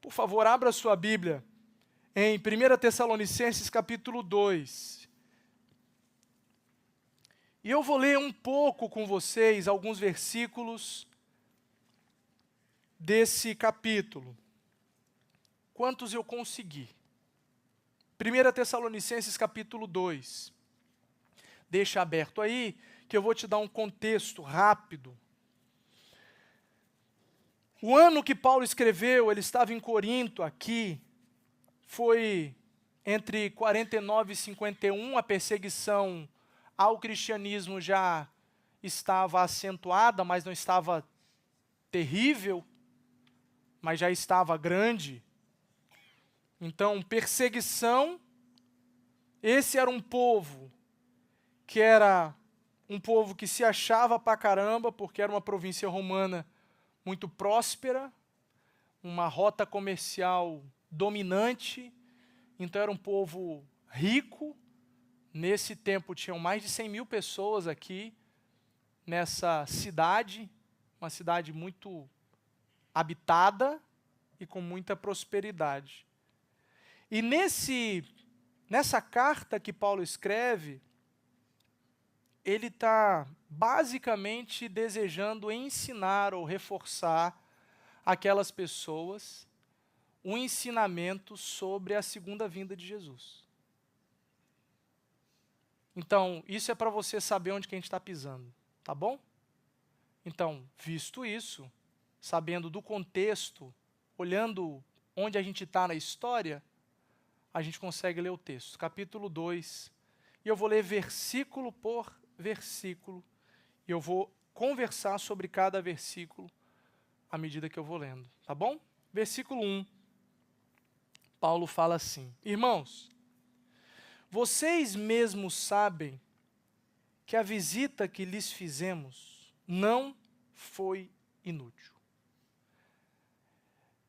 Por favor, abra sua Bíblia em 1 Tessalonicenses capítulo 2. E eu vou ler um pouco com vocês alguns versículos desse capítulo. Quantos eu consegui? 1 Tessalonicenses capítulo 2. Deixa aberto aí, que eu vou te dar um contexto rápido. O ano que Paulo escreveu, ele estava em Corinto aqui, foi entre 49 e 51, a perseguição ao cristianismo já estava acentuada, mas não estava terrível, mas já estava grande. Então, perseguição, esse era um povo que se achava pra caramba, porque era uma província romana muito próspera, uma rota comercial dominante, então era um povo rico. Nesse tempo tinham mais de 100 mil pessoas aqui, nessa cidade, uma cidade muito habitada e com muita prosperidade. E nessa carta que Paulo escreve, ele está basicamente desejando ensinar ou reforçar aquelas pessoas um ensinamento sobre a segunda vinda de Jesus. Então, isso é para você saber onde que a gente está pisando, tá bom? Então, visto isso, sabendo do contexto, olhando onde a gente está na história, a gente consegue ler o texto, capítulo 2, e eu vou ler versículo por versículo, e eu vou conversar sobre cada versículo à medida que eu vou lendo, tá bom? Versículo 1, Paulo fala assim: Irmãos, vocês mesmos sabem que a visita que lhes fizemos não foi inútil.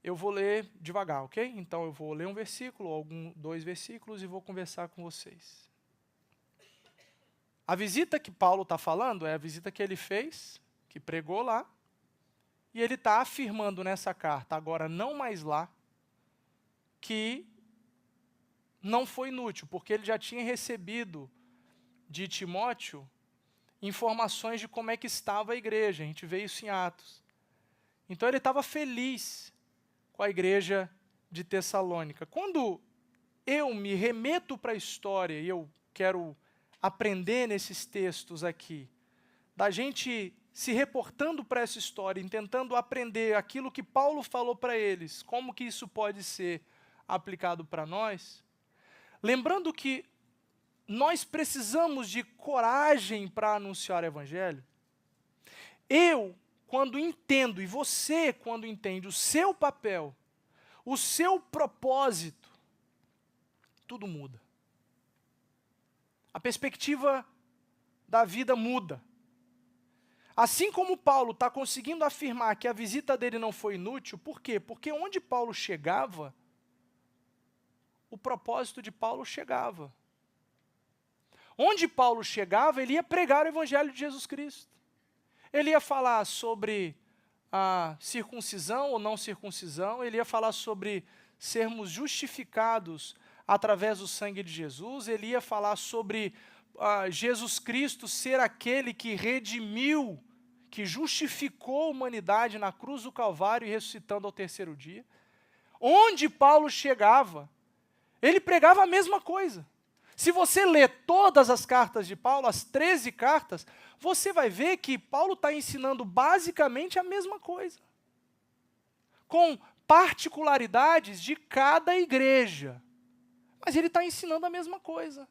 Eu vou ler devagar, ok? Então eu vou ler um versículo, dois versículos, e vou conversar com vocês. A visita que Paulo está falando é a visita que ele fez, que pregou lá, e ele está afirmando nessa carta, agora não mais lá, que não foi inútil, porque ele já tinha recebido de Timóteo informações de como é que estava a igreja. A gente vê isso em Atos. Então ele estava feliz com a igreja de Tessalônica. Quando eu me remeto para a história, e eu quero aprender nesses textos aqui, da gente se reportando para essa história, tentando aprender aquilo que Paulo falou para eles, como que isso pode ser aplicado para nós, lembrando que nós precisamos de coragem para anunciar o evangelho. Eu, quando entendo, e você, quando entende o seu papel, o seu propósito, tudo muda. A perspectiva da vida muda. Assim como Paulo está conseguindo afirmar que a visita dele não foi inútil, por quê? Porque onde Paulo chegava, o propósito de Paulo chegava. Onde Paulo chegava, ele ia pregar o evangelho de Jesus Cristo. Ele ia falar sobre a circuncisão ou não circuncisão, ele ia falar sobre sermos justificados através do sangue de Jesus, ele ia falar sobre Jesus Cristo ser aquele que redimiu, que justificou a humanidade na cruz do Calvário e ressuscitando ao terceiro dia. Onde Paulo chegava, ele pregava a mesma coisa. Se você ler todas as cartas de Paulo, as 13 cartas, você vai ver que Paulo está ensinando basicamente a mesma coisa, com particularidades de cada igreja. Mas ele está ensinando a mesma coisa,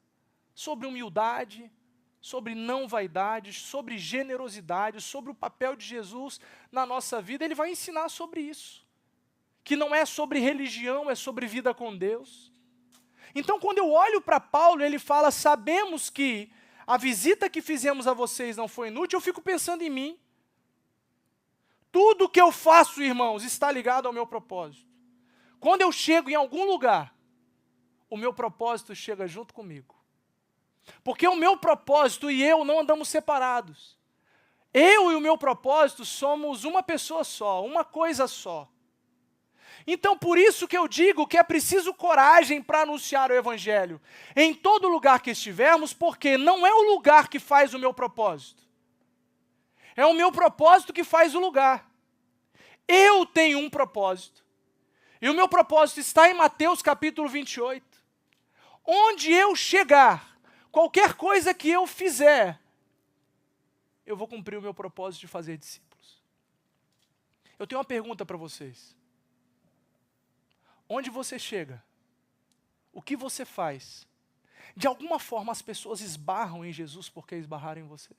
sobre humildade, sobre não vaidade, sobre generosidade, sobre o papel de Jesus na nossa vida. Ele vai ensinar sobre isso, que não é sobre religião, é sobre vida com Deus. Então, quando eu olho para Paulo, ele fala, sabemos que a visita que fizemos a vocês não foi inútil, eu fico pensando em mim. Tudo que eu faço, irmãos, está ligado ao meu propósito. Quando eu chego em algum lugar, o meu propósito chega junto comigo. Porque o meu propósito e eu não andamos separados. Eu e o meu propósito somos uma pessoa só, uma coisa só. Então, por isso que eu digo que é preciso coragem para anunciar o Evangelho em todo lugar que estivermos, porque não é o lugar que faz o meu propósito. É o meu propósito que faz o lugar. Eu tenho um propósito. E o meu propósito está em Mateus capítulo 28. Onde eu chegar, qualquer coisa que eu fizer, eu vou cumprir o meu propósito de fazer discípulos. Eu tenho uma pergunta para vocês. Onde você chega? O que você faz? De alguma forma as pessoas esbarram em Jesus porque esbarraram em você?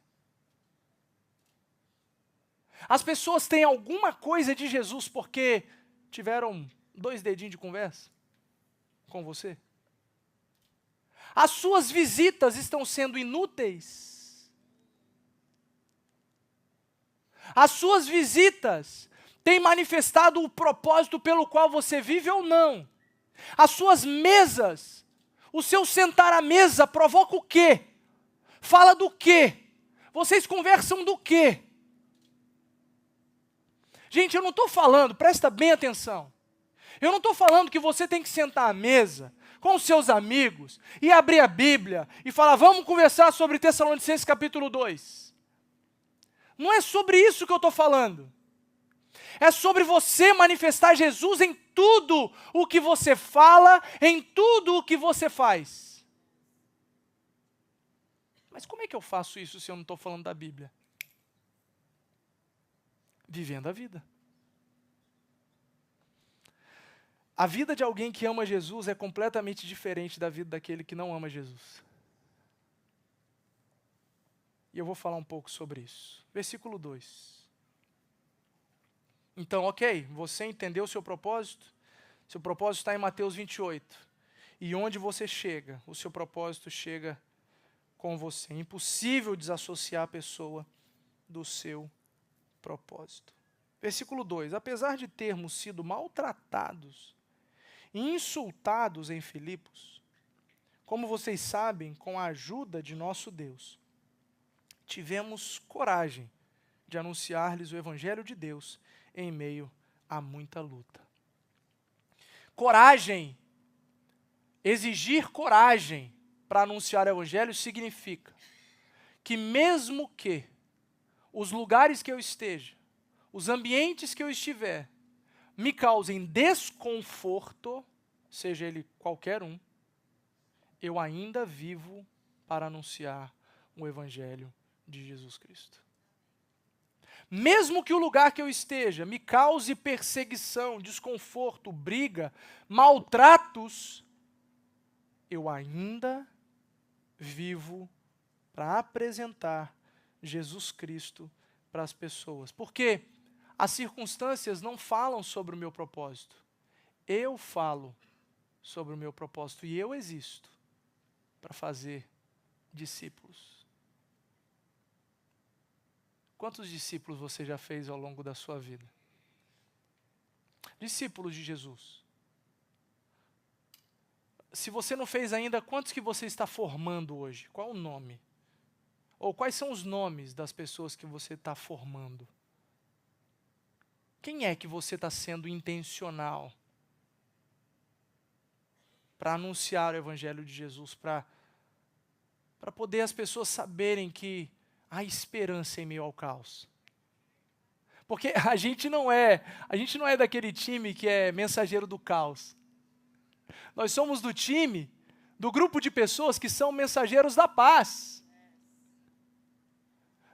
As pessoas têm alguma coisa de Jesus porque tiveram 2 dedinhos de conversa com você? As suas visitas estão sendo inúteis? As suas visitas têm manifestado o propósito pelo qual você vive ou não? As suas mesas, o seu sentar à mesa provoca o quê? Fala do quê? Vocês conversam do quê? Gente, eu não estou falando, presta bem atenção. Eu não estou falando que você tem que sentar à mesa com os seus amigos e abrir a Bíblia e falar, vamos conversar sobre Tessalonicenses capítulo 2. Não é sobre isso que eu estou falando. É sobre você manifestar Jesus em tudo o que você fala, em tudo o que você faz. Mas como é que eu faço isso se eu não estou falando da Bíblia? Vivendo a vida. A vida de alguém que ama Jesus é completamente diferente da vida daquele que não ama Jesus. E eu vou falar um pouco sobre isso. Versículo 2. Então, ok, você entendeu o seu propósito? Seu propósito está em Mateus 28. E onde você chega, o seu propósito chega com você. É impossível desassociar a pessoa do seu propósito. Versículo 2. Apesar de termos sido maltratados e insultados em Filipos, como vocês sabem, com a ajuda de nosso Deus, tivemos coragem de anunciar-lhes o Evangelho de Deus em meio a muita luta. Coragem, exigir coragem para anunciar o Evangelho significa que mesmo que os lugares que eu esteja, os ambientes que eu estiver, me causem desconforto, seja ele qualquer um, eu ainda vivo para anunciar o Evangelho de Jesus Cristo. Mesmo que o lugar que eu esteja me cause perseguição, desconforto, briga, maltratos, eu ainda vivo para apresentar Jesus Cristo para as pessoas. Porque as circunstâncias não falam sobre o meu propósito. Eu falo sobre o meu propósito e eu existo para fazer discípulos. Quantos discípulos você já fez ao longo da sua vida? Discípulos de Jesus. Se você não fez ainda, quantos que você está formando hoje? Qual o nome? Ou quais são os nomes das pessoas que você está formando? Quem é que você está sendo intencional para anunciar o Evangelho de Jesus, para poder as pessoas saberem que há esperança em meio ao caos? Porque a gente não é daquele time que é mensageiro do caos. Nós somos do time, do grupo de pessoas que são mensageiros da paz.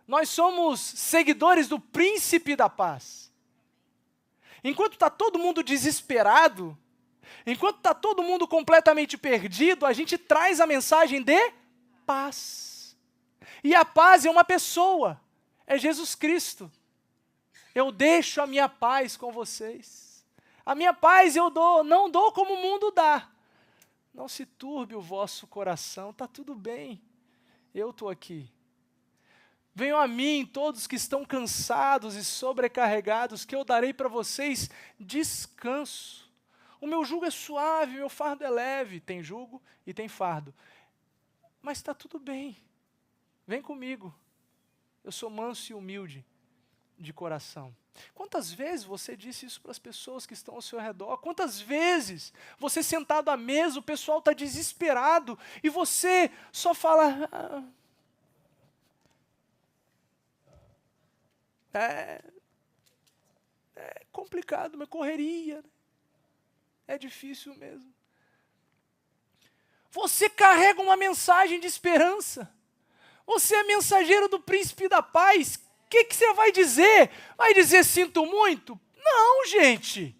Nós somos seguidores do príncipe da paz. Enquanto está todo mundo desesperado, enquanto está todo mundo completamente perdido, a gente traz a mensagem de paz. E a paz é uma pessoa, é Jesus Cristo. Eu deixo a minha paz com vocês. A minha paz eu dou, não dou como o mundo dá. Não se turbe o vosso coração, está tudo bem. Eu estou aqui. Venham a mim todos que estão cansados e sobrecarregados, que eu darei para vocês descanso. O meu jugo é suave, o meu fardo é leve. Tem jugo e tem fardo. Mas está tudo bem. Vem comigo. Eu sou manso e humilde de coração. Quantas vezes você disse isso para as pessoas que estão ao seu redor? Quantas vezes você sentado à mesa, o pessoal está desesperado e você só fala... É complicado, mas correria. É difícil mesmo. Você carrega uma mensagem de esperança. Você é mensageiro do príncipe da paz. O que você vai dizer? Vai dizer sinto muito? Não, gente.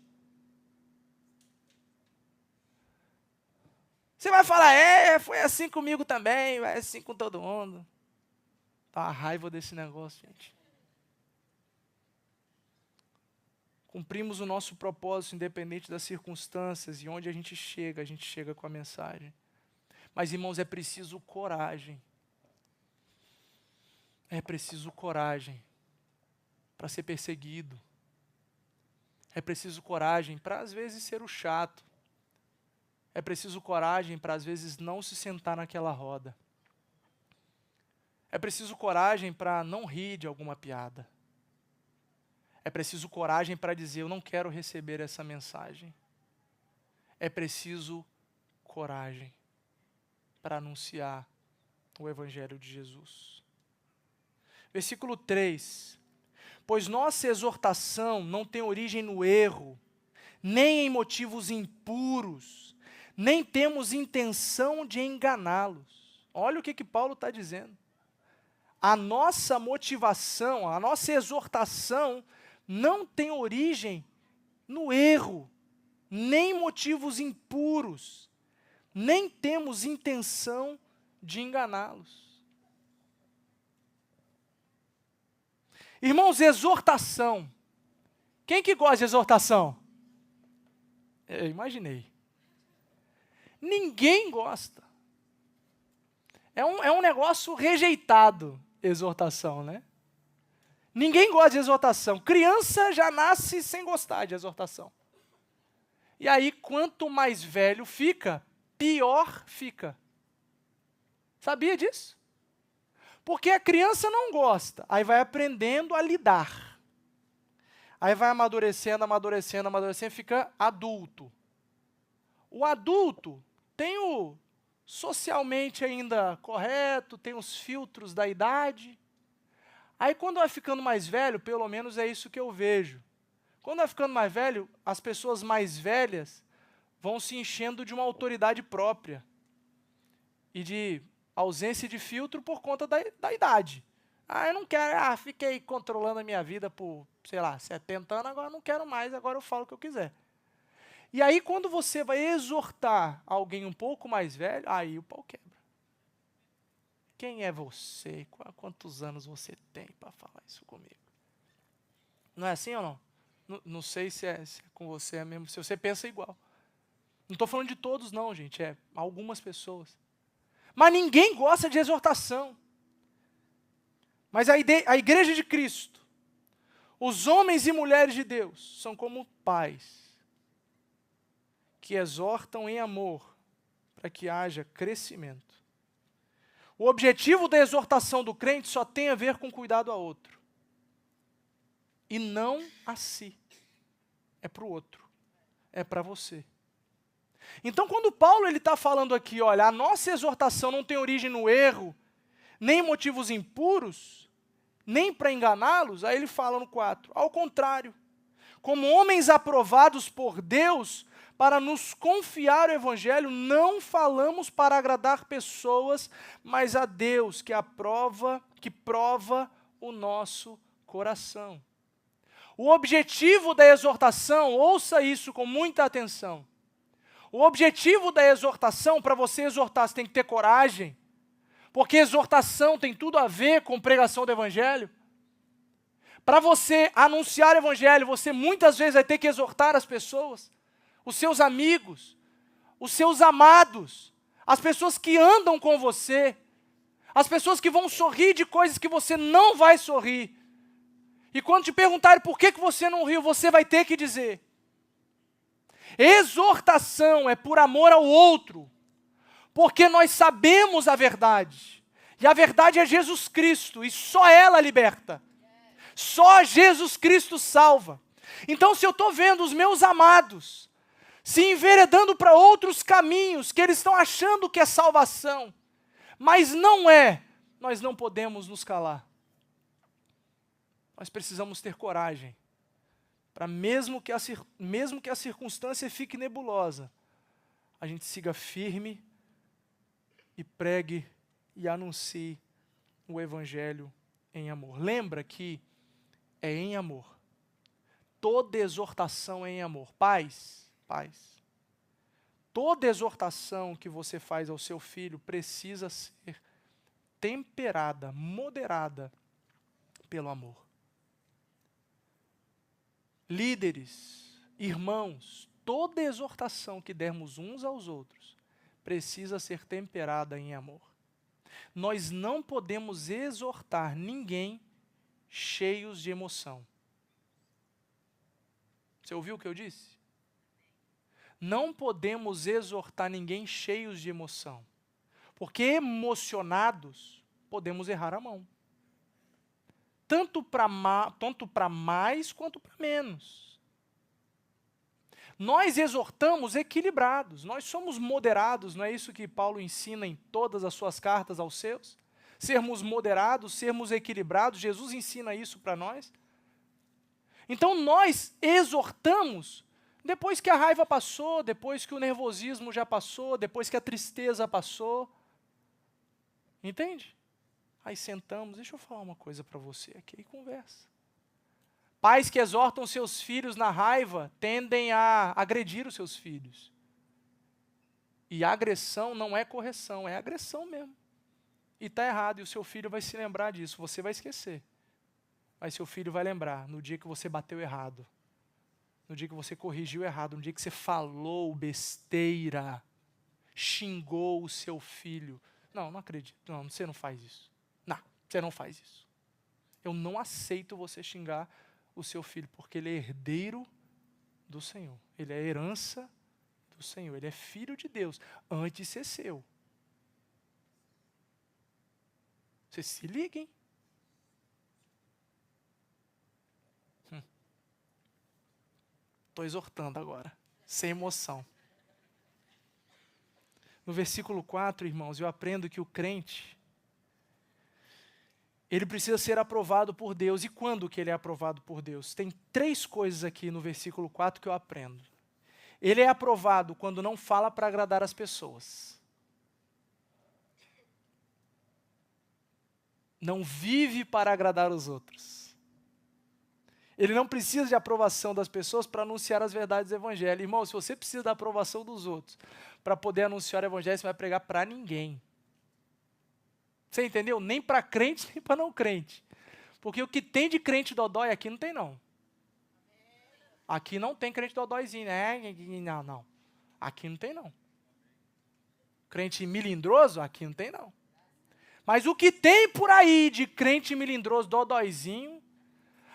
Você vai falar, foi assim comigo também, vai assim com todo mundo. Tá uma raiva desse negócio, gente. Cumprimos o nosso propósito independente das circunstâncias e onde a gente chega com a mensagem. Mas, irmãos, é preciso coragem. É preciso coragem para ser perseguido. É preciso coragem para, às vezes, ser o chato. É preciso coragem para, às vezes, não se sentar naquela roda. É preciso coragem para não rir de alguma piada. É preciso coragem para dizer, eu não quero receber essa mensagem. É preciso coragem para anunciar o Evangelho de Jesus. Versículo 3. Pois nossa exortação não tem origem no erro, nem em motivos impuros, nem temos intenção de enganá-los. Olha o que Paulo está dizendo. A nossa motivação, a nossa exortação não tem origem no erro, nem motivos impuros, nem temos intenção de enganá-los. Irmãos, exortação. Quem que gosta de exortação? Eu imaginei. Ninguém gosta. É um negócio rejeitado, exortação, né? Ninguém gosta de exortação. Criança já nasce sem gostar de exortação. E aí, quanto mais velho fica, pior fica. Sabia disso? Porque a criança não gosta, aí vai aprendendo a lidar. Aí vai amadurecendo, fica adulto. O adulto tem o socialmente ainda correto, tem os filtros da idade. Aí quando vai ficando mais velho, pelo menos é isso que eu vejo. Quando vai ficando mais velho, as pessoas mais velhas vão se enchendo de uma autoridade própria. E de ausência de filtro por conta da idade. Eu não quero, fiquei controlando a minha vida por, 70 anos, agora não quero mais, agora eu falo o que eu quiser. E aí quando você vai exortar alguém um pouco mais velho, aí o pau quebra. Quem é você? Quantos anos você tem para falar isso comigo? Não é assim ou não? Não sei se é com você é mesmo, se você pensa igual. Não estou falando de todos não, gente, é algumas pessoas. Mas ninguém gosta de exortação. Mas a igreja de Cristo, os homens e mulheres de Deus, são como pais, que exortam em amor, para que haja crescimento. O objetivo da exortação do crente só tem a ver com cuidado a outro. E não a si. É para o outro. É para você. Então, quando Paulo está falando aqui, olha, a nossa exortação não tem origem no erro, nem em motivos impuros, nem para enganá-los, aí ele fala no 4, ao contrário, como homens aprovados por Deus, para nos confiar o Evangelho, não falamos para agradar pessoas, mas a Deus que prova o nosso coração. O objetivo da exortação, ouça isso com muita atenção. O objetivo da exortação, para você exortar, você tem que ter coragem, porque exortação tem tudo a ver com pregação do Evangelho. Para você anunciar o Evangelho, você muitas vezes vai ter que exortar as pessoas, os seus amigos, os seus amados, as pessoas que andam com você, as pessoas que vão sorrir de coisas que você não vai sorrir. E quando te perguntarem por que você não riu, você vai ter que dizer. Exortação é por amor ao outro, porque nós sabemos a verdade, e a verdade é Jesus Cristo, e só ela liberta. Só Jesus Cristo salva. Então, se eu estou vendo os meus amados se enveredando para outros caminhos que eles estão achando que é salvação, mas não é, nós não podemos nos calar. Nós precisamos ter coragem para mesmo que a circunstância fique nebulosa, a gente siga firme e pregue e anuncie o Evangelho em amor. Lembra que é em amor. Toda exortação é em amor. Pais, toda exortação que você faz ao seu filho precisa ser temperada, moderada pelo amor. Líderes, irmãos, toda exortação que dermos uns aos outros precisa ser temperada em amor. Nós não podemos exortar ninguém cheios de emoção. Você ouviu o que eu disse? Não podemos exortar ninguém cheios de emoção, porque emocionados podemos errar a mão. Tanto para mais quanto para menos. Nós exortamos equilibrados, nós somos moderados, não é isso que Paulo ensina em todas as suas cartas aos seus? Sermos moderados, sermos equilibrados, Jesus ensina isso para nós. Então nós exortamos depois que a raiva passou, depois que o nervosismo já passou, depois que a tristeza passou. Entende? Aí sentamos, deixa eu falar uma coisa para você aqui e conversa. Pais que exortam seus filhos na raiva tendem a agredir os seus filhos. E a agressão não é correção, é agressão mesmo. E está errado, e o seu filho vai se lembrar disso, você vai esquecer. Mas seu filho vai lembrar no dia que você bateu errado, no dia que você corrigiu errado, no dia que você falou besteira, xingou o seu filho. Não acredito, não, você não faz isso. Não, você não faz isso. Eu não aceito você xingar o seu filho, porque ele é herdeiro do Senhor. Ele é herança do Senhor. Ele é filho de Deus, antes de ser seu. Vocês se liguem. Estou exortando agora, sem emoção. No versículo 4, irmãos, eu aprendo que o crente, ele precisa ser aprovado por Deus. E quando que ele é aprovado por Deus? Tem 3 coisas aqui no versículo 4 que eu aprendo. Ele é aprovado quando não fala para agradar as pessoas. Não vive para agradar os outros. Ele não precisa de aprovação das pessoas para anunciar as verdades do Evangelho. Irmão, se você precisa da aprovação dos outros para poder anunciar o Evangelho, você vai pregar para ninguém. Você entendeu? Nem para crente, nem para não crente. Porque o que tem de crente dodói aqui não tem não. Aqui não tem crente dodóizinho, né? Não. Aqui não tem não. Crente milindroso, aqui não tem não. Mas o que tem por aí de crente milindroso, dodóizinho,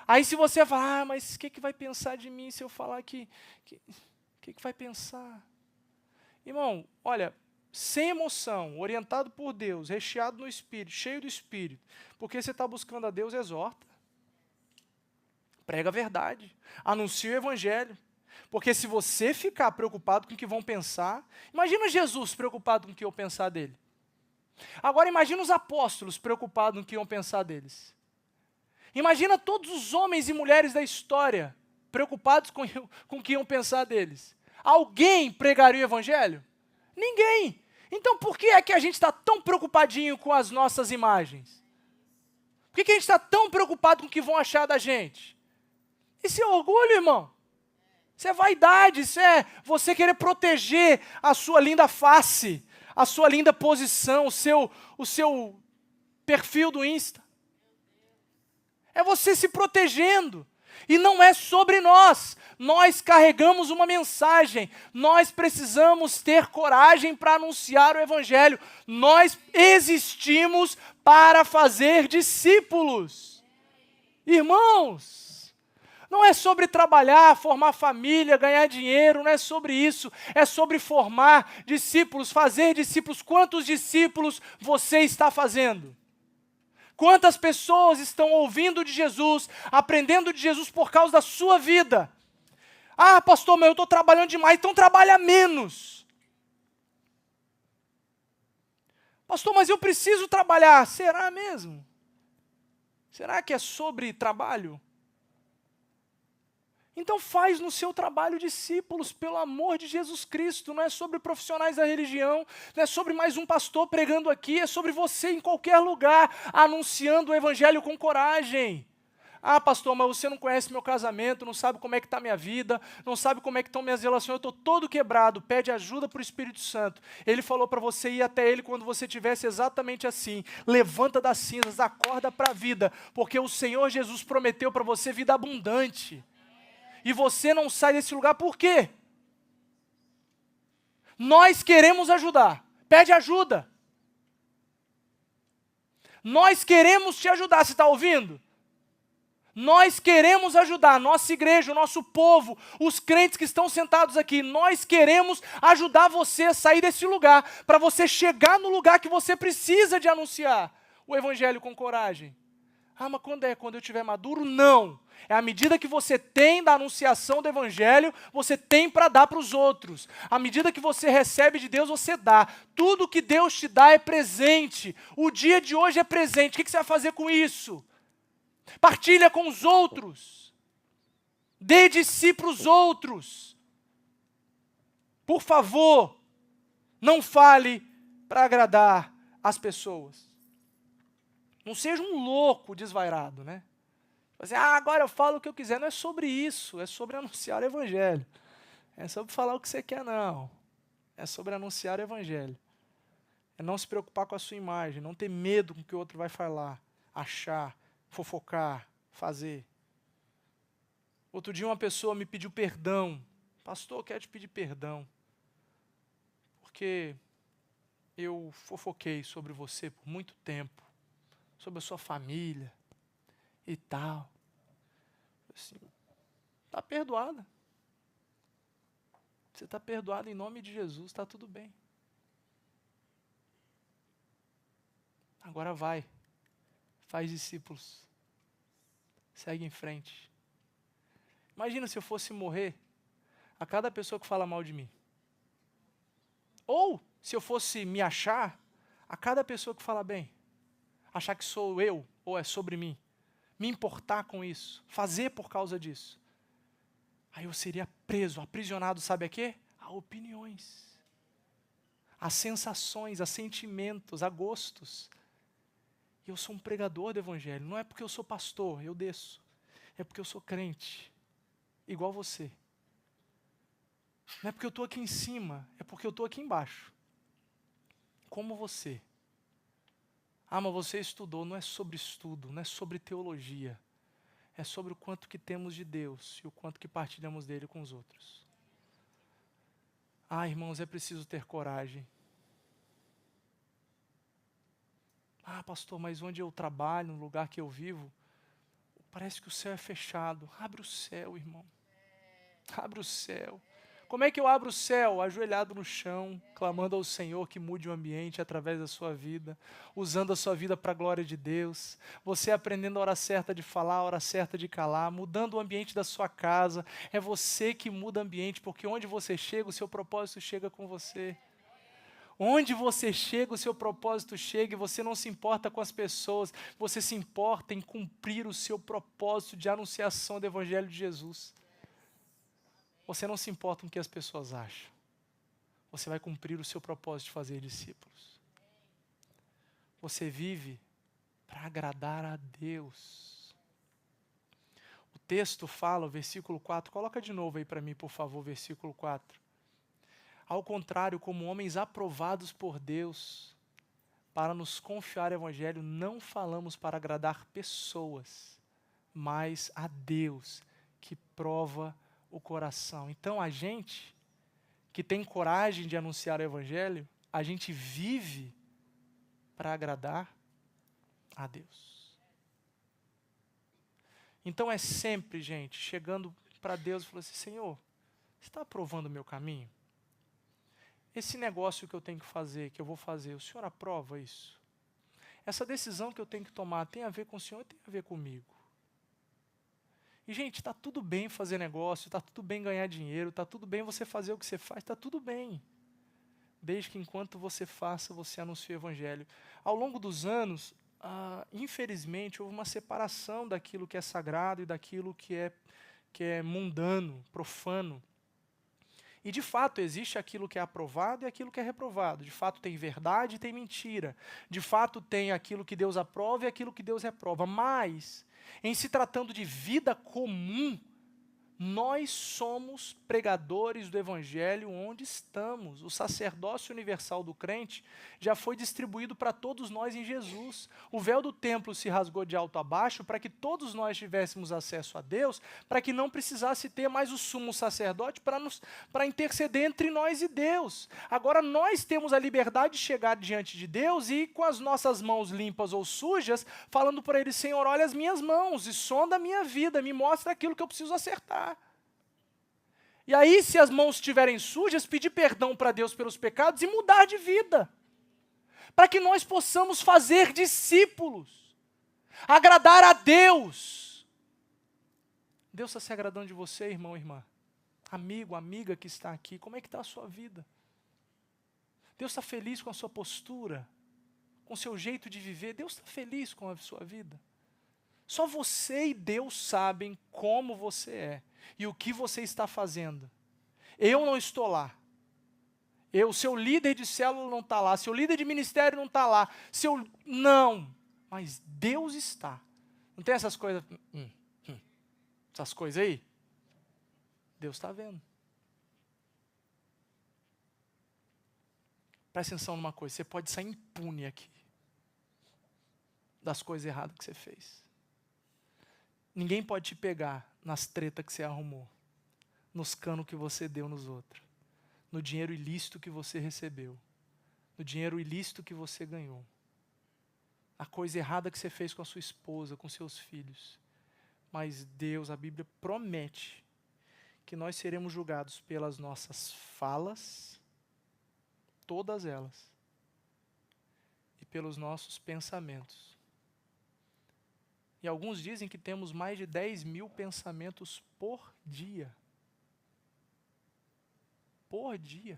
aí se você falar, mas o que vai pensar de mim se eu falar que vai pensar? Irmão, olha, sem emoção, orientado por Deus, recheado no Espírito, cheio do Espírito, porque você está buscando a Deus, exorta. Prega a verdade, anuncia o Evangelho. Porque se você ficar preocupado com o que vão pensar, imagina Jesus preocupado com o que iam pensar dele. Agora imagina os apóstolos preocupados com o que iam pensar deles. Imagina todos os homens e mulheres da história preocupados com o que iam pensar deles. Alguém pregaria o Evangelho? Ninguém. Então por que é que a gente está tão preocupadinho com as nossas imagens? Por que a gente está tão preocupado com o que vão achar da gente? Isso é orgulho, irmão. Isso é vaidade, isso é você querer proteger a sua linda face, a sua linda posição, o seu perfil do Insta. É você se protegendo. E não é sobre nós. Nós carregamos uma mensagem. Nós precisamos ter coragem para anunciar o Evangelho. Nós existimos para fazer discípulos. Irmãos, não é sobre trabalhar, formar família, ganhar dinheiro, não é sobre isso. É sobre formar discípulos, fazer discípulos. Quantos discípulos você está fazendo? Quantas pessoas estão ouvindo de Jesus, aprendendo de Jesus por causa da sua vida? Ah, pastor, mas eu estou trabalhando demais, então trabalha menos. Pastor, mas eu preciso trabalhar. Será mesmo? Será que é sobre trabalho? Então faz no seu trabalho discípulos, pelo amor de Jesus Cristo. Não é sobre profissionais da religião, não é sobre mais um pastor pregando aqui, é sobre você em qualquer lugar, anunciando o evangelho com coragem. Ah, pastor, mas você não conhece meu casamento, não sabe como é que está a minha vida, não sabe como é que estão minhas relações, eu estou todo quebrado, pede ajuda para o Espírito Santo. Ele falou para você ir até Ele quando você estivesse exatamente assim. Levanta das cinzas, acorda para a vida, porque o Senhor Jesus prometeu para você vida abundante. E você não sai desse lugar por quê? Nós queremos ajudar. Pede ajuda. Nós queremos te ajudar, você está ouvindo? Nós queremos ajudar a nossa igreja, o nosso povo, os crentes que estão sentados aqui. Nós queremos ajudar você a sair desse lugar, para você chegar no lugar que você precisa de anunciar o evangelho com coragem. Ah, mas quando é? Quando eu estiver maduro? Não. É à medida que você tem da anunciação do evangelho, você tem para dar para os outros. À medida que você recebe de Deus, você dá. Tudo que Deus te dá é presente. O dia de hoje é presente. O que você vai fazer com isso? Partilha com os outros. Dê de si para os outros. Por favor, não fale para agradar as pessoas. Não seja um louco desvairado, né? Assim, agora eu falo o que eu quiser. Não é sobre isso, é sobre anunciar o evangelho. É sobre falar o que você quer, não. É sobre anunciar o evangelho. É não se preocupar com a sua imagem, não ter medo com o que o outro vai falar, achar, fofocar, fazer. Outro dia uma pessoa me pediu perdão. Pastor, eu quero te pedir perdão. Porque eu fofoquei sobre você por muito tempo. Sobre a sua família e tal. Assim, está perdoada. Você está perdoado em nome de Jesus, está tudo bem. Agora vai, faz discípulos, segue em frente. Imagina se eu fosse morrer a cada pessoa que fala mal de mim. Ou se eu fosse me achar a cada pessoa que fala bem. Achar que sou eu ou é sobre mim. Me importar com isso, fazer por causa disso. Aí eu seria preso, aprisionado, sabe a quê? A opiniões, a sensações, a sentimentos, a gostos. E eu sou um pregador do evangelho. Não é porque eu sou pastor, eu desço. É porque eu sou crente, igual você. Não é porque eu estou aqui em cima, é porque eu estou aqui embaixo. Como você. Ah, mas você estudou. Não é sobre estudo, não é sobre teologia. É sobre o quanto que temos de Deus e o quanto que partilhamos dele com os outros. Ah, irmãos, é preciso ter coragem. Ah, pastor, mas onde eu trabalho, no lugar que eu vivo, parece que o céu é fechado. Abre o céu, irmão. Abre o céu. Como é que eu abro o céu? Ajoelhado no chão, clamando ao Senhor que mude o ambiente através da sua vida, usando a sua vida para a glória de Deus, você aprendendo a hora certa de falar, a hora certa de calar, mudando o ambiente da sua casa. É você que muda o ambiente, porque onde você chega, o seu propósito chega com você. Onde você chega, o seu propósito chega, e você não se importa com as pessoas, você se importa em cumprir o seu propósito de anunciação do Evangelho de Jesus. Você não se importa com o que as pessoas acham. Você vai cumprir o seu propósito de fazer discípulos. Você vive para agradar a Deus. O texto fala, o versículo 4, coloca de novo aí para mim, por favor, versículo 4. Ao contrário, como homens aprovados por Deus, para nos confiar o Evangelho, não falamos para agradar pessoas, mas a Deus, que prova o coração. Então, a gente que tem coragem de anunciar o Evangelho, a gente vive para agradar a Deus. Então, é sempre, gente, chegando para Deus e falando assim, Senhor, você está aprovando o meu caminho? Esse negócio que eu tenho que fazer, que eu vou fazer, o Senhor aprova isso? Essa decisão que eu tenho que tomar tem a ver com o Senhor, tem a ver comigo. E, gente, está tudo bem fazer negócio, está tudo bem ganhar dinheiro, está tudo bem você fazer o que você faz, está tudo bem. Desde que enquanto você faça, você anuncie o Evangelho. Ao longo dos anos, infelizmente, houve uma separação daquilo que é sagrado e daquilo que é mundano, profano. E, de fato, existe aquilo que é aprovado e aquilo que é reprovado. De fato, tem verdade e tem mentira. De fato, tem aquilo que Deus aprova e aquilo que Deus reprova. Mas, em se tratando de vida comum, nós somos pregadores do Evangelho onde estamos. O sacerdócio universal do crente já foi distribuído para todos nós em Jesus. O véu do templo se rasgou de alto a baixo para que todos nós tivéssemos acesso a Deus, para que não precisasse ter mais o sumo sacerdote para interceder entre nós e Deus. Agora nós temos a liberdade de chegar diante de Deus e com as nossas mãos limpas ou sujas, falando para Ele: Senhor, olha as minhas mãos e sonda a minha vida, me mostra aquilo que eu preciso acertar. E aí, se as mãos estiverem sujas, pedir perdão para Deus pelos pecados e mudar de vida. Para que nós possamos fazer discípulos. Agradar a Deus. Deus está se agradando de você, irmão e irmã. Amigo, amiga que está aqui, como é que está a sua vida? Deus está feliz com a sua postura? Com o seu jeito de viver? Deus está feliz com a sua vida? Só você e Deus sabem como você é e o que você está fazendo. Eu não estou lá. Seu líder de célula não está lá. Seu líder de ministério não está lá. Não. Mas Deus está. Não tem essas coisas? Essas coisas aí? Deus está vendo. Presta atenção numa coisa. Você pode sair impune aqui das coisas erradas que você fez. Ninguém pode te pegar nas tretas que você arrumou, nos canos que você deu nos outros, no dinheiro ilícito que você recebeu, no dinheiro ilícito que você ganhou, a coisa errada que você fez com a sua esposa, com seus filhos. Mas Deus, a Bíblia promete que nós seremos julgados pelas nossas falas, todas elas, e pelos nossos pensamentos. E alguns dizem que temos mais de 10 mil pensamentos por dia. Por dia.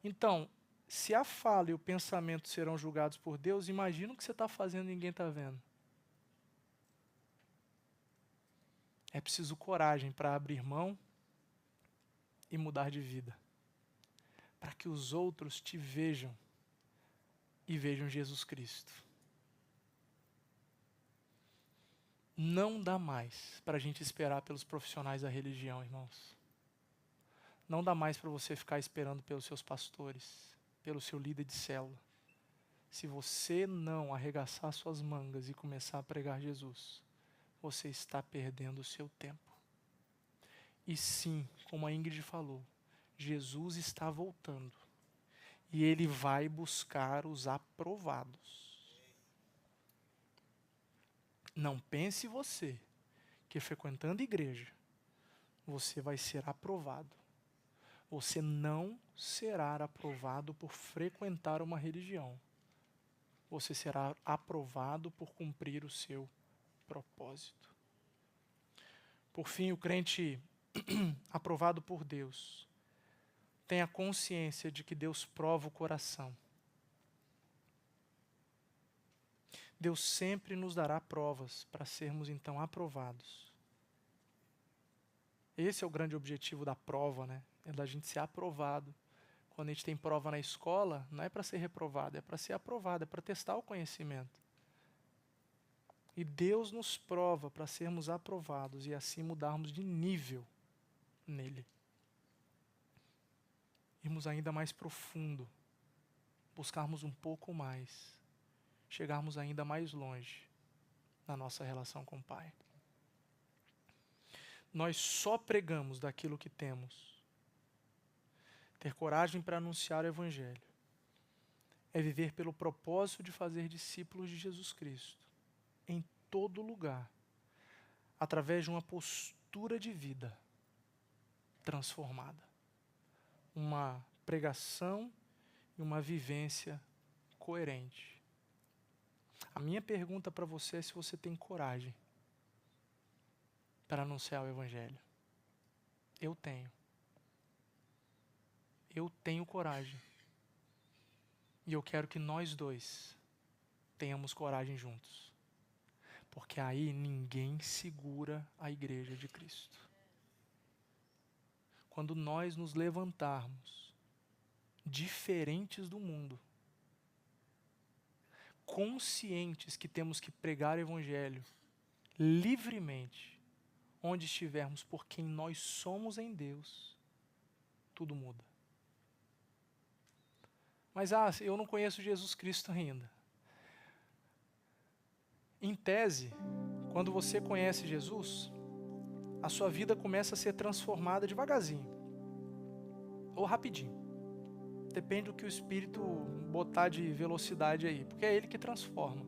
Então, se a fala e o pensamento serão julgados por Deus, imagina o que você está fazendo e ninguém está vendo. É preciso coragem para abrir mão e mudar de vida. Para que os outros te vejam e vejam Jesus Cristo. Não dá mais para a gente esperar pelos profissionais da religião, irmãos. Não dá mais para você ficar esperando pelos seus pastores, pelo seu líder de célula. Se você não arregaçar suas mangas e começar a pregar Jesus, você está perdendo o seu tempo. E sim, como a Ingrid falou, Jesus está voltando. E Ele vai buscar os aprovados. Não pense você que frequentando igreja, você vai ser aprovado. Você não será aprovado por frequentar uma religião. Você será aprovado por cumprir o seu propósito. Por fim, o crente aprovado por Deus tem a consciência de que Deus prova o coração. Deus sempre nos dará provas para sermos então aprovados. Esse é o grande objetivo da prova, né? É da gente ser aprovado. Quando a gente tem prova na escola, não é para ser reprovado, é para ser aprovado, é para testar o conhecimento. E Deus nos prova para sermos aprovados e assim mudarmos de nível nele. Irmos ainda mais profundo, buscarmos um pouco mais, chegarmos ainda mais longe na nossa relação com o Pai. Nós só pregamos daquilo que temos. Ter coragem para anunciar o Evangelho é viver pelo propósito de fazer discípulos de Jesus Cristo em todo lugar, através de uma postura de vida transformada. Uma pregação e uma vivência coerente. A minha pergunta para você é se você tem coragem para anunciar o Evangelho. Eu tenho. Eu tenho coragem. E eu quero que nós dois tenhamos coragem juntos. Porque aí ninguém segura a igreja de Cristo. Quando nós nos levantarmos diferentes do mundo, conscientes que temos que pregar o Evangelho livremente, onde estivermos, por quem nós somos em Deus, tudo muda. Mas eu não conheço Jesus Cristo ainda. Em tese, quando você conhece Jesus, a sua vida começa a ser transformada devagarzinho, ou rapidinho. Depende do que o Espírito botar de velocidade aí, porque é Ele que transforma.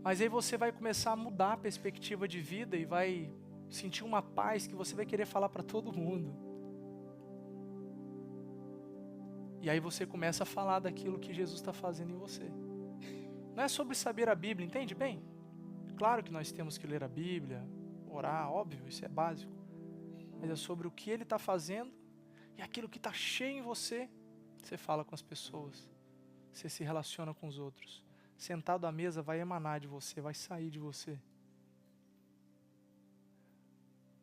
Mas aí você vai começar a mudar a perspectiva de vida e vai sentir uma paz que você vai querer falar para todo mundo. E aí você começa a falar daquilo que Jesus está fazendo em você. Não é sobre saber a Bíblia, entende bem? Claro que nós temos que ler a Bíblia, orar, óbvio, isso é básico. Mas é sobre o que Ele está fazendo e aquilo que está cheio em você. Você fala com as pessoas, você se relaciona com os outros. Sentado à mesa vai emanar de você, vai sair de você.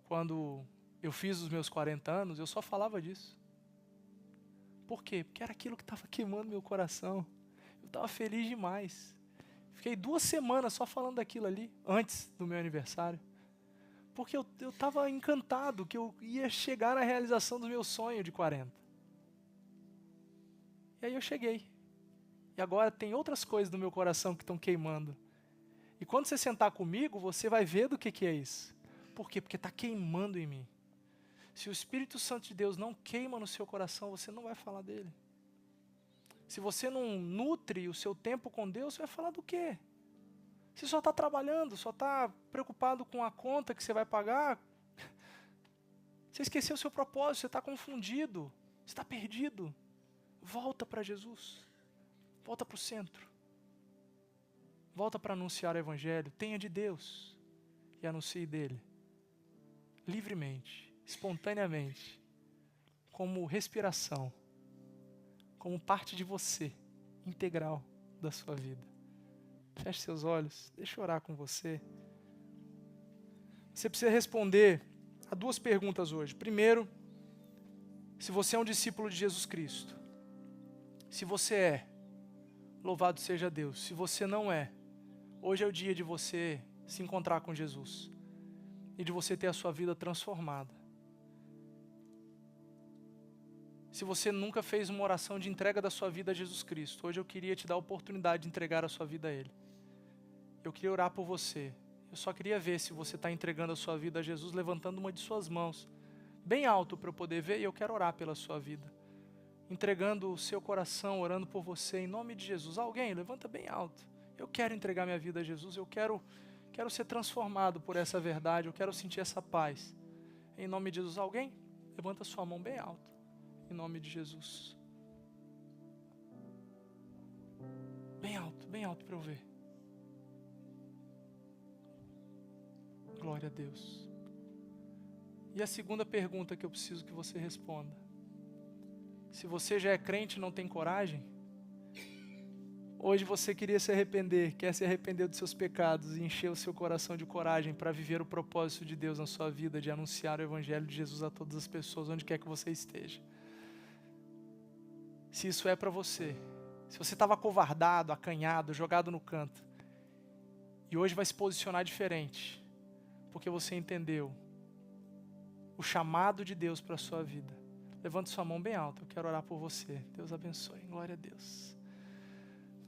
Quando eu fiz os meus 40 anos, eu só falava disso. Por quê? Porque era aquilo que estava queimando meu coração. Eu estava feliz demais. Fiquei 2 semanas só falando daquilo ali, antes do meu aniversário. Porque eu estava encantado que eu ia chegar na realização do meu sonho de 40. E aí eu cheguei. E agora tem outras coisas no meu coração que estão queimando. E quando você sentar comigo, você vai ver do que é isso. Por quê? Porque está queimando em mim. Se o Espírito Santo de Deus não queima no seu coração, você não vai falar dele. Se você não nutre o seu tempo com Deus, você vai falar do quê? Você só está trabalhando, só está preocupado com a conta que você vai pagar. Você esqueceu o seu propósito, você está confundido, você está perdido. Volta para Jesus. Volta para o centro. Volta para anunciar o Evangelho. Tenha de Deus e anuncie dele. Livremente, espontaneamente, como respiração, como parte de você, integral da sua vida. Feche seus olhos, deixa eu orar com você. Você precisa responder a 2 perguntas hoje. Primeiro, se você é um discípulo de Jesus Cristo. Se você é, louvado seja Deus. Se você não é, hoje é o dia de você se encontrar com Jesus e de você ter a sua vida transformada. Se você nunca fez uma oração de entrega da sua vida a Jesus Cristo, hoje eu queria te dar a oportunidade de entregar a sua vida a Ele. Eu queria orar por você. Eu só queria ver se você está entregando a sua vida a Jesus, levantando uma de suas mãos, bem alto para eu poder ver, e eu quero orar pela sua vida. Entregando o seu coração, orando por você, em nome de Jesus. Alguém, levanta bem alto. Eu quero entregar minha vida a Jesus, eu quero ser transformado por essa verdade, eu quero sentir essa paz. Em nome de Jesus, alguém? Levanta sua mão bem alto. Em nome de Jesus. Bem alto para eu ver. Glória a Deus. E a segunda pergunta que eu preciso que você responda. Se você já é crente e não tem coragem, hoje você queria se arrepender, quer se arrepender dos seus pecados e encher o seu coração de coragem para viver o propósito de Deus na sua vida, de anunciar o Evangelho de Jesus a todas as pessoas, onde quer que você esteja. Se isso é para você, se você estava acovardado, acanhado, jogado no canto, e hoje vai se posicionar diferente, porque você entendeu o chamado de Deus para a sua vida. Levante sua mão bem alta, eu quero orar por você. Deus abençoe, glória a Deus.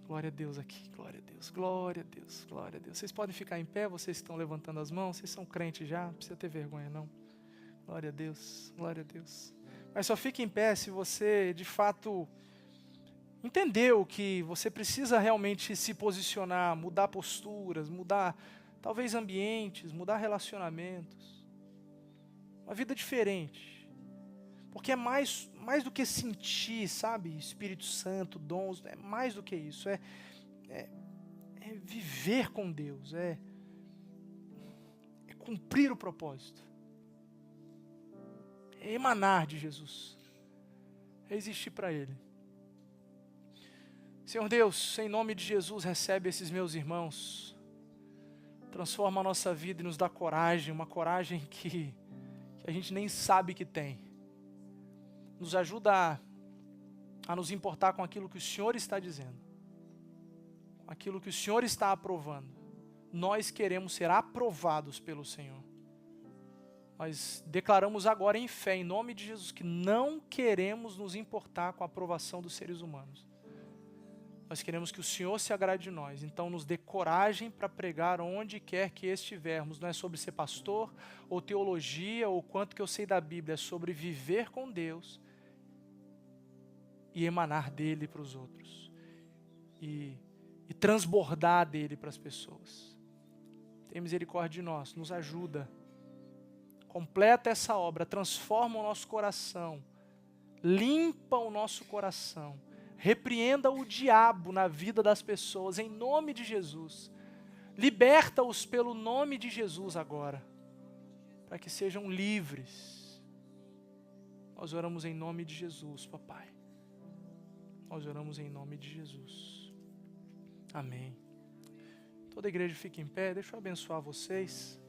Glória a Deus aqui, glória a Deus, glória a Deus, glória a Deus. Vocês podem ficar em pé, vocês que estão levantando as mãos, vocês são crentes já, não precisa ter vergonha não. Glória a Deus, glória a Deus. Mas só fique em pé se você de fato entendeu que você precisa realmente se posicionar, mudar posturas, mudar talvez ambientes, mudar relacionamentos. Uma vida diferente. Porque é mais mais do que sentir, sabe? Espírito Santo, dons, é mais do que isso. É viver com Deus, é cumprir o propósito. É emanar de Jesus. É existir para Ele. Senhor Deus, em nome de Jesus, recebe esses meus irmãos. Transforma a nossa vida e nos dá coragem, uma coragem que a gente nem sabe que tem. Nos ajuda a nos importar com aquilo que o Senhor está dizendo, com aquilo que o Senhor está aprovando. Nós queremos ser aprovados pelo Senhor. Nós declaramos agora em fé, em nome de Jesus, que não queremos nos importar com a aprovação dos seres humanos. Nós queremos que o Senhor se agrade de nós. Então nos dê coragem para pregar onde quer que estivermos. Não é sobre ser pastor, ou teologia, ou quanto que eu sei da Bíblia. É sobre viver com Deus e emanar dele para os outros. E transbordar dele para as pessoas. Tem misericórdia de nós, nos ajuda. Completa essa obra, transforma o nosso coração. Limpa o nosso coração. Repreenda o diabo na vida das pessoas, em nome de Jesus. Liberta-os pelo nome de Jesus agora, para que sejam livres. Nós oramos em nome de Jesus, papai. Nós oramos em nome de Jesus. Amém. Toda a igreja fica em pé, deixa eu abençoar vocês.